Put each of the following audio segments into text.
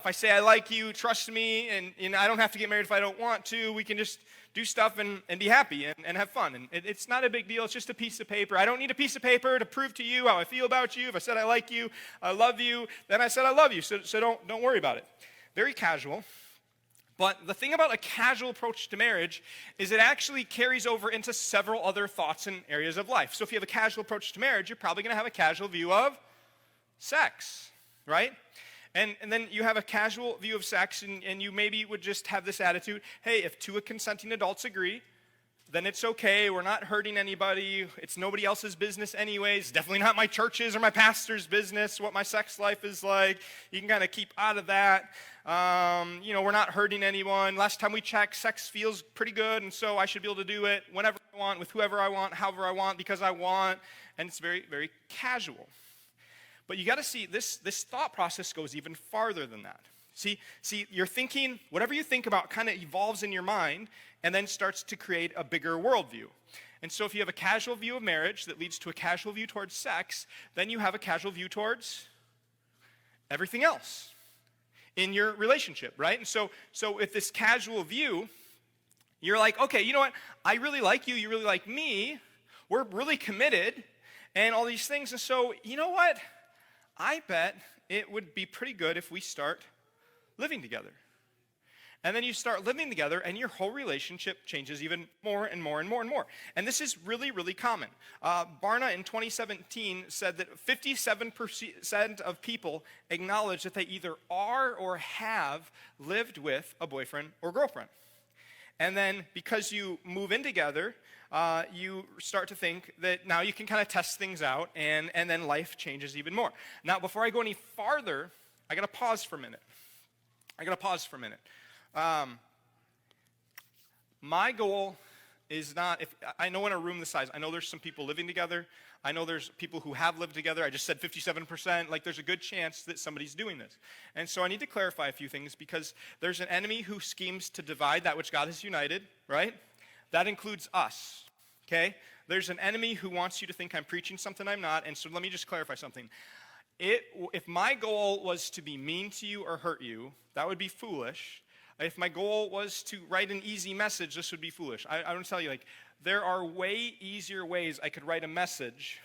I say I like you, trust me, and I don't have to get married if I don't want to. We can just do stuff and be happy and have fun. And it's not a big deal. It's just a piece of paper. I don't need a piece of paper to prove to you how I feel about you. If I said I like you, I love you, then I said I love you. So don't worry about it. Very casual. But the thing about a casual approach to marriage is it actually carries over into several other thoughts and areas of life. So if you have a casual approach to marriage, you're probably going to have a casual view of sex, right? And then you have a casual view of sex, and you maybe would just have this attitude, hey, if two consenting adults agree, then it's okay. We're not hurting anybody. It's nobody else's business anyways. Definitely not my church's or my pastor's business what my sex life is like. You can kind of keep out of that. We're not hurting anyone. Last time we checked, sex feels pretty good, and so I should be able to do it whenever I want, with whoever I want, however I want, because I want. And it's very, very casual. But you got to see, this thought process goes even farther than that. See, you're thinking, whatever you think about kind of evolves in your mind and then starts to create a bigger worldview. And so if you have a casual view of marriage that leads to a casual view towards sex, then you have a casual view towards everything else in your relationship, right? And so with this casual view, you're like, okay, you know what? I really like you. You really like me. We're really committed and all these things. And so, you know what? I bet it would be pretty good if we start living together. And then you start living together, and your whole relationship changes even more and more and more and more. And this is really, really common. Barna in 2017 said that 57% of people acknowledge that they either are or have lived with a boyfriend or girlfriend. And then because you move in together, you start to think that now you can kind of test things out, and then life changes even more. Now, before I go any farther, I got to pause for a minute. My goal is not, if I know in a room this size, I know there's some people living together. I know there's people who have lived together. I just said 57%. Like, there's a good chance that somebody's doing this. And so I need to clarify a few things, because there's an enemy who schemes to divide that which God has united, right? That includes us, okay? There's an enemy who wants you to think I'm preaching something I'm not. And so let me just clarify something. If my goal was to be mean to you or hurt you, that would be foolish. If my goal was to write an easy message, this would be foolish. I want to tell you, there are way easier ways I could write a message.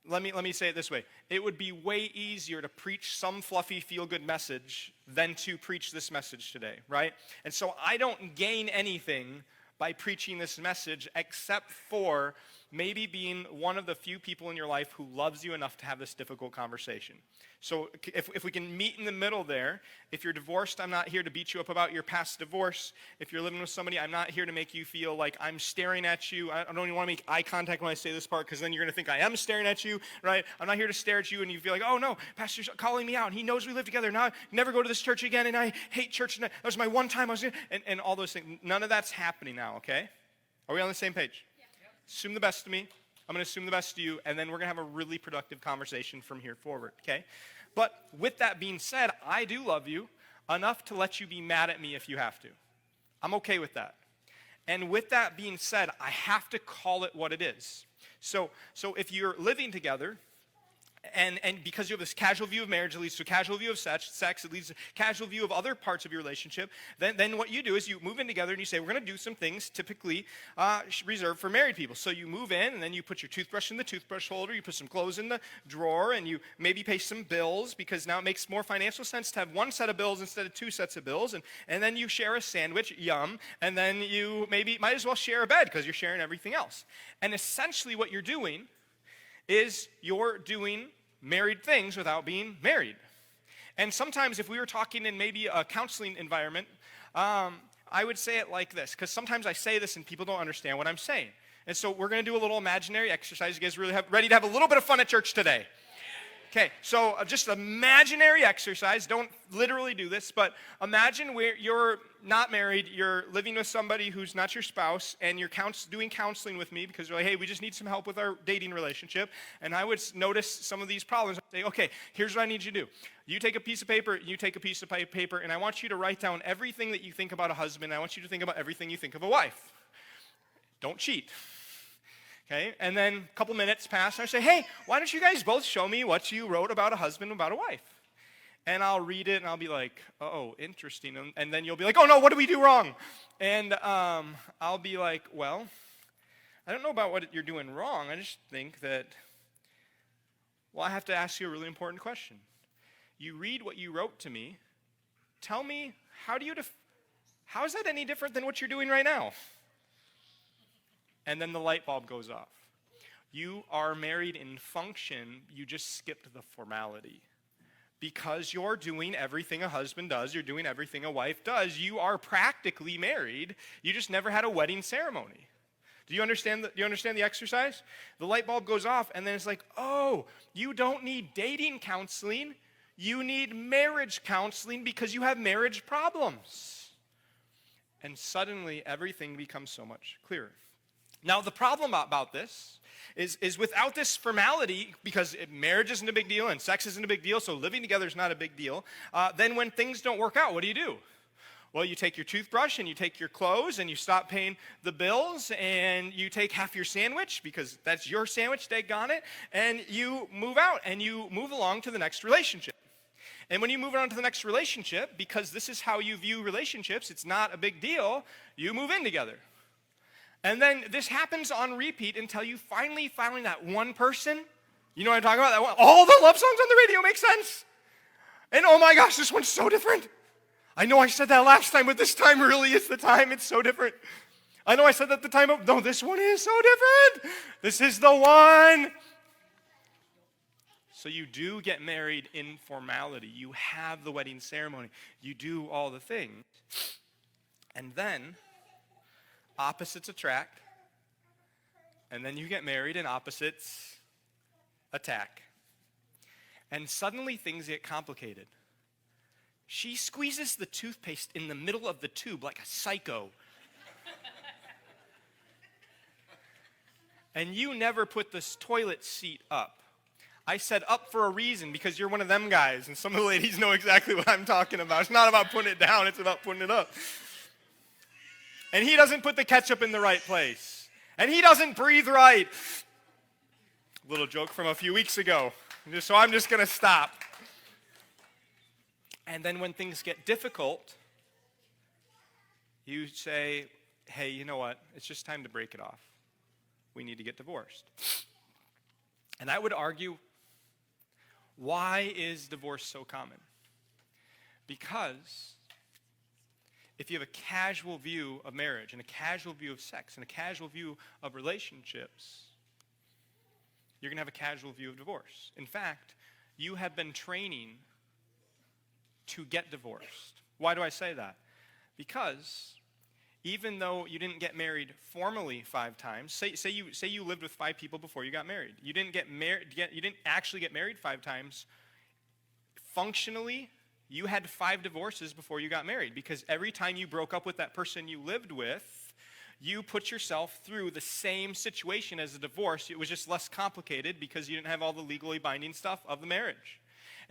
Let me say it this way. It would be way easier to preach some fluffy feel-good message than to preach this message today, right? And so I don't gain anything by preaching this message except for maybe being one of the few people in your life who loves you enough to have this difficult conversation. So if we can meet in the middle there, if you're divorced, I'm not here to beat you up about your past divorce. If you're living with somebody, I'm not here to make you feel like I'm staring at you. I don't even want to make eye contact when I say this part, because then you're going to think I am staring at you, right? I'm not here to stare at you and you feel like, oh no, Pastor's calling me out and he knows we live together. Now I never go to this church again, and I hate church. And that was my one time I was here, and all those things. None of that's happening now, okay? Are we on the same page? Yeah. Assume the best of me. I'm going to assume the best of you, and then we're going to have a really productive conversation from here forward, okay? But with that being said, I do love you enough to let you be mad at me if you have to. I'm okay with that. And with that being said, I have to call it what it is. So if you're living together, and because you have this casual view of marriage, it leads to a casual view of sex, it leads to a casual view of other parts of your relationship, then what you do is you move in together and you say, we're going to do some things typically reserved for married people. So you move in, and then you put your toothbrush in the toothbrush holder, you put some clothes in the drawer, and you maybe pay some bills, because now it makes more financial sense to have one set of bills instead of two sets of bills, and then you share a sandwich, yum, and then you maybe might as well share a bed because you're sharing everything else. And essentially what you're doing is you're doing married things without being married. And sometimes if we were talking in maybe a counseling environment, I would say it like this, because sometimes I say this and people don't understand what I'm saying. And so we're going to do a little imaginary exercise. You guys really ready to have a little bit of fun at church today? Okay, so just imaginary exercise. Don't literally do this, but imagine where you're not married, you're living with somebody who's not your spouse, and you're doing counseling with me because you're like, hey, we just need some help with our dating relationship. And I would notice some of these problems. I'd say, okay, here's what I need you to do. You take a piece of paper, and I want you to write down everything that you think about a husband. I want you to think about everything you think of a wife. Don't cheat. Okay, and then a couple minutes pass, and I say, hey, why don't you guys both show me what you wrote about a husband and about a wife? And I'll read it, and I'll be like, oh, interesting. And then you'll be like, oh, no, what did we do wrong? And I'll be like, well, I don't know about what you're doing wrong. I just think that, well, I have to ask you a really important question. You read what you wrote to me. Tell me, how is that any different than what you're doing right now? And then the light bulb goes off. You are married in function. You just skipped the formality. Because you're doing everything a husband does, you're doing everything a wife does, you are practically married. You just never had a wedding ceremony. Do you understand the exercise? The light bulb goes off, and then it's like, oh, you don't need dating counseling. You need marriage counseling because you have marriage problems. And suddenly, everything becomes so much clearer. Now, the problem about this is without this formality, because marriage isn't a big deal and sex isn't a big deal, so living together is not a big deal, then when things don't work out, what do? Well, you take your toothbrush and you take your clothes and you stop paying the bills and you take half your sandwich, because that's your sandwich, daggone it, and you move out and you move along to the next relationship. And when you move on to the next relationship, because this is how you view relationships, it's not a big deal, you move in together. And then this happens on repeat until you finally find that one person. You know what I'm talking about? That one, all the love songs on the radio make sense. And oh my gosh, this one's so different. I know I said that last time, but this time really is the time. It's so different. I know I said that the time, no, this one is so different. This is the one. So you do get married in formality. You have the wedding ceremony. You do all the things. And then opposites attract, and then you get married and opposites attack. And suddenly things get complicated. She squeezes the toothpaste in the middle of the tube like a psycho. And you never put this toilet seat up. I said up for a reason, because you're one of them guys, and some of the ladies know exactly what I'm talking about. It's not about putting it down, it's about putting it up. And he doesn't put the ketchup in the right place. And he doesn't breathe right. Little joke from a few weeks ago. So I'm just going to stop. And then when things get difficult, you say, hey, you know what? It's just time to break it off. We need to get divorced. And I would argue, why is divorce so common? Because if you have a casual view of marriage and a casual view of sex and a casual view of relationships, you're going to have a casual view of divorce. In fact, you have been training to get divorced. Why do I say that? Because even though you didn't get married formally 5 times, say you lived with 5 people before you got married. You didn't actually get married 5 times. Functionally, you had 5 divorces before you got married, because every time you broke up with that person you lived with, you put yourself through the same situation as a divorce. It was just less complicated because you didn't have all the legally binding stuff of the marriage.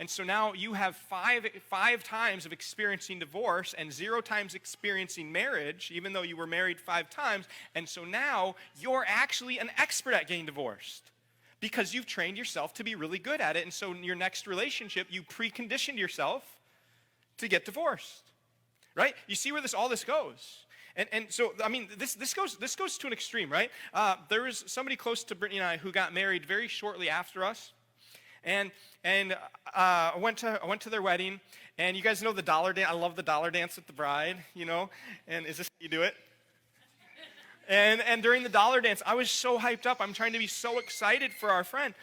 And so now you have five times of experiencing divorce and 0 times experiencing marriage, even though you were married 5 times. And so now you're actually an expert at getting divorced because you've trained yourself to be really good at it. And so in your next relationship, you preconditioned yourself to get divorced, right? You see where all this goes. And so, I mean, this goes to an extreme, right? There was somebody close to Brittany and I who got married very shortly after us. And I went to their wedding, and you guys know the dollar dance. I love the dollar dance with the bride, you know. And is this how you do it? And during the dollar dance, I was so hyped up. I'm trying to be so excited for our friend.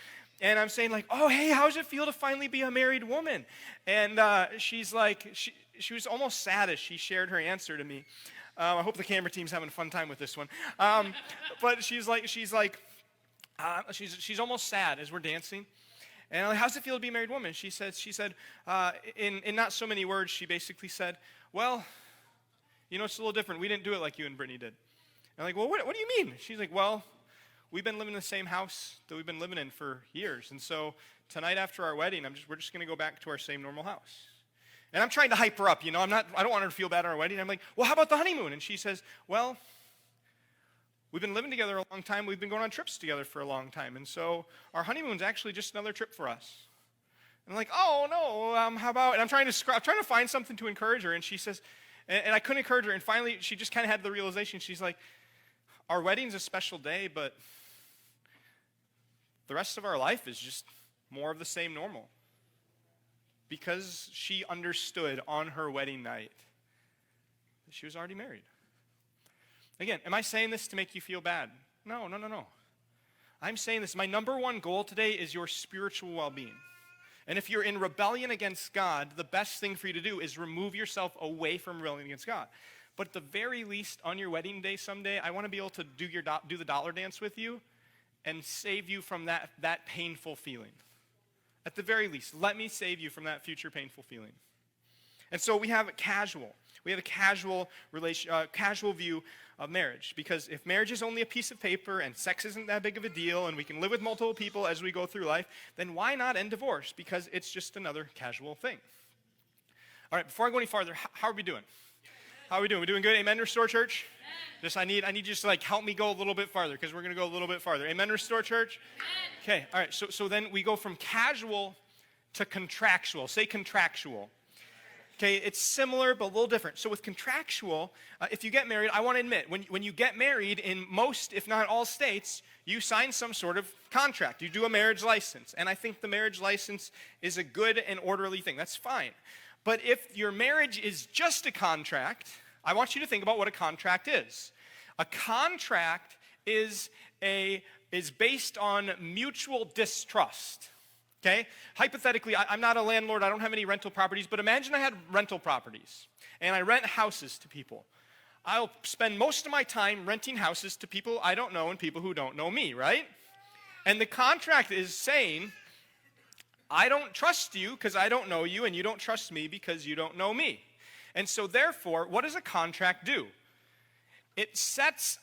And I'm saying like, oh, hey, how does it feel to finally be a married woman? And she's like, she was almost sad as she shared her answer to me. I hope the camera team's having a fun time with this one. But she's almost sad as we're dancing. And I'm like, how does it feel to be a married woman? She said, in not so many words, she basically said, well, you know, it's a little different. We didn't do it like you and Brittany did. And I'm like, well, what do you mean? She's like, well, we've been living in the same house that we've been living in for years. And so tonight after our wedding, we're just going to go back to our same normal house. And I'm trying to hype her up, you know. I don't want her to feel bad on our wedding. I'm like, well, how about the honeymoon? And she says, well, we've been living together a long time. We've been going on trips together for a long time. And so our honeymoon's actually just another trip for us. I'm like, oh no, how about, and I'm trying to find something to encourage her, and she says, and I couldn't encourage her, and finally she just kind of had the realization. She's like, our wedding's a special day, but the rest of our life is just more of the same normal. Because she understood on her wedding night that she was already married. Again, am I saying this to make you feel bad? No. I'm saying this. My number one goal today is your spiritual well-being. And if you're in rebellion against God, the best thing for you to do is remove yourself away from rebellion against God. But at the very least, on your wedding day someday, I want to be able to do the dollar dance with you and save you from that painful feeling. At the very least, let me save you from that future painful feeling. And so we have a casual view of marriage. Because if marriage is only a piece of paper and sex isn't that big of a deal and we can live with multiple people as we go through life, then why not end divorce? Because it's just another casual thing. All right, before I go any farther, how are we doing? How are we doing? We doing good? Amen, Restore Church? Just I need you to help me go a little bit farther, because we're going to go a little bit farther. Amen, Restore Church? Okay, all right, so then we go from casual to contractual. Say contractual. Okay, it's similar but a little different. So with contractual, if you get married, I want to admit, when you get married in most, if not all states, you sign some sort of contract. You do a marriage license. And I think the marriage license is a good and orderly thing. That's fine. But if your marriage is just a contract, I want you to think about what a contract is. A contract is based on mutual distrust. Okay? Hypothetically, I'm not a landlord. I don't have any rental properties. But imagine I had rental properties, and I rent houses to people. I'll spend most of my time renting houses to people I don't know and people who don't know me, right? And the contract is saying, I don't trust you because I don't know you, and you don't trust me because you don't know me. And so therefore, what does a contract do? It sets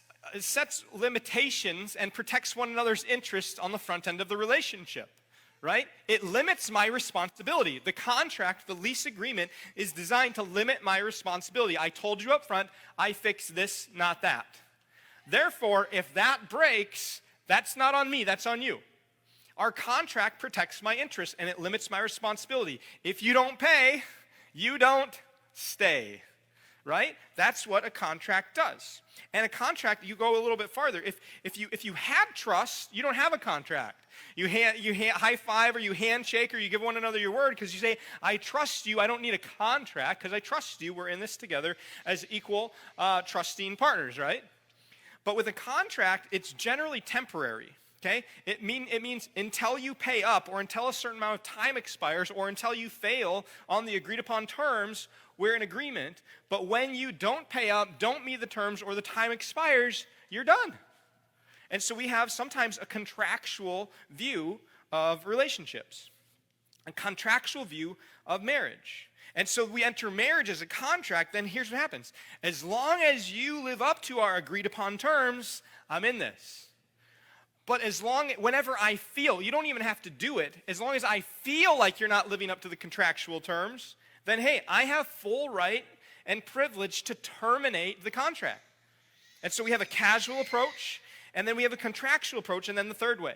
limitations and protects one another's interests on the front end of the relationship, right? It limits my responsibility. The contract, the lease agreement, is designed to limit my responsibility. I told you up front, I fix this, not that. Therefore, if that breaks, that's not on me, that's on you. Our contract protects my interests and it limits my responsibility. If you don't pay, you don't stay, right? That's what a contract does. And a contract, you go a little bit farther. If you had trust, you don't have a contract. You high five or you handshake or you give one another your word because you say, I trust you. I don't need a contract because I trust you. We're in this together as equal trusting partners, right? But with a contract, it's generally temporary. Okay? It means until you pay up or until a certain amount of time expires or until you fail on the agreed upon terms, we're in agreement. But when you don't pay up, don't meet the terms, or the time expires, you're done. And so we have sometimes a contractual view of relationships, a contractual view of marriage. And so we enter marriage as a contract, then here's what happens. As long as you live up to our agreed upon terms, I'm in this. But whenever I feel, you don't even have to do it, as long as I feel like you're not living up to the contractual terms, then hey, I have full right and privilege to terminate the contract. And so we have a casual approach, and then we have a contractual approach, and then the third way,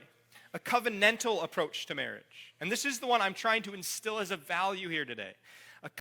a covenantal approach to marriage. And this is the one I'm trying to instill as a value here today.